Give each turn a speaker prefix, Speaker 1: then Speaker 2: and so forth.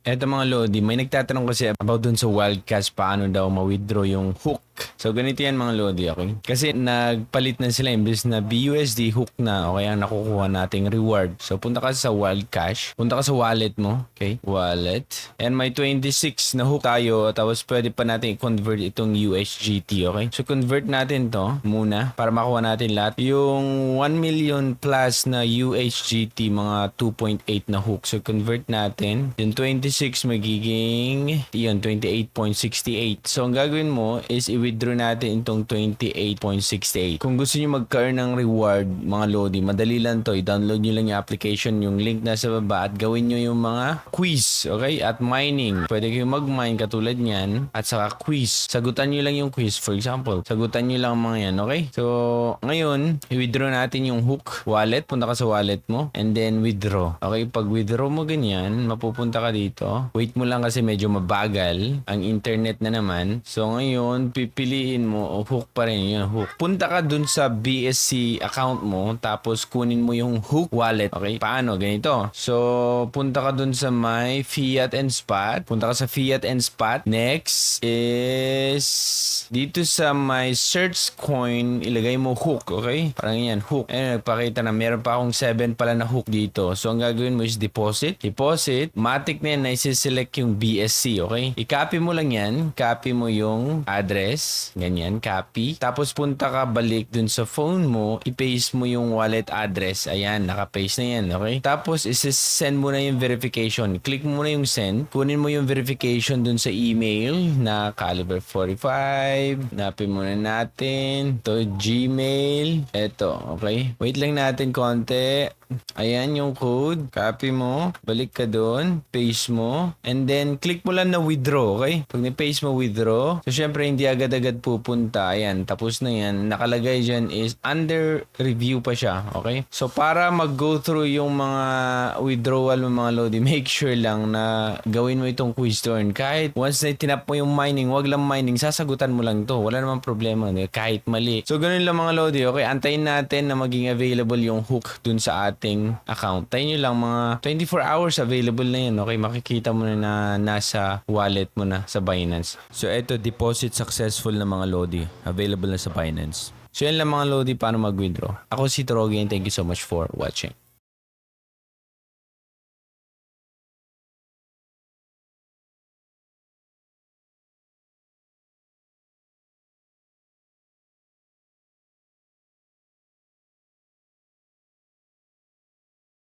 Speaker 1: Eto mga Lodi, may nagtatanong kasi about dun sa Wildcast paano daw ma-withdraw yung hook. So ganito yan mga Lodi, okay? Kasi nagpalit na sila imbes na BUSD hook na o kaya nakukuha nating reward. So punta ka sa Wildcash, punta ka sa wallet mo, okay? Wallet. And may 26 na hook tayo tapos pwede pa natin i-convert itong USGT, okay? So convert natin to muna para makuha natin lahat. Yung 1 million plus na USGT, mga 2.8 na hook. So convert natin. Yung 26 magiging yun 28.68. So ang gagawin mo is i-withdraw natin itong 28.68. Kung gusto niyo mag-earn ng reward mga Lodi, madali lang to. I-download niyo lang yung application, yung link nasa baba at gawin niyo yung mga quiz, okay? At mining. Pwede kayong mag-mine katulad niyan at saka quiz. Sagutan niyo lang yung quiz. For example, sagutan niyo lang mga yan, okay? So ngayon, i-withdraw natin yung hook wallet. Punta ka sa wallet mo and then withdraw. Okay, pag withdraw mo ganyan, mapupunta ka dito. Wait mo lang kasi medyo mabagal ang internet na naman. So ngayon, pipiliin mo hook pa rin yun, hook. Punta ka dun sa BSC account mo tapos kunin mo yung hook wallet. Okay, paano? Ganito. So punta ka dun sa my fiat and spot. Punta ka sa fiat and spot. Next is dito sa my search coin, ilagay mo hook, okay? Parang yan, hook. Ayun, nagpakita na meron pa akong 7 pala na hook dito. So ang gagawin mo is deposit. Deposit. Matic na yan na isi-select yung BSC, okay? I-copy mo lang yan. Copy mo yung address. Ganyan, copy. Tapos punta ka balik dun sa phone mo. I-paste mo yung wallet address. Ayan, naka-paste na yan, okay? Tapos isi-send mo na yung verification. Click mo na yung send. Kunin mo yung verification dun sa email na Caliber 45. Napin muna natin. Ito, Gmail. Ito, okay? Wait lang natin konti. Ayan yung code. Copy mo. Balik ka doon. Paste mo. And then, click mo lang na withdraw, okay? Pag ni-paste mo withdraw, so syempre hindi agad-agad pupunta. Ayan, tapos na yan. Nakalagay dyan is under review pa siya, okay? So, para mag-go through yung mga withdrawal ng mga Lodi, make sure lang na gawin mo itong quiz to earn. Kahit once na tinap mo yung mining, wag lang mining, sasagutan mo lang to. Wala namang problema. Kahit mali. So, ganun lang mga Lodi, okay? Antayin natin na maging available yung hook dun sa ating account. Tayo nyo lang mga 24 hours available na yan. Okay, makikita mo na nasa wallet mo na sa Binance. So, eto, deposit successful na mga Lodi. Available na sa Binance. So, yan lang mga Lodi paano mag-withdraw. Ako si Torogi and thank you so much for watching.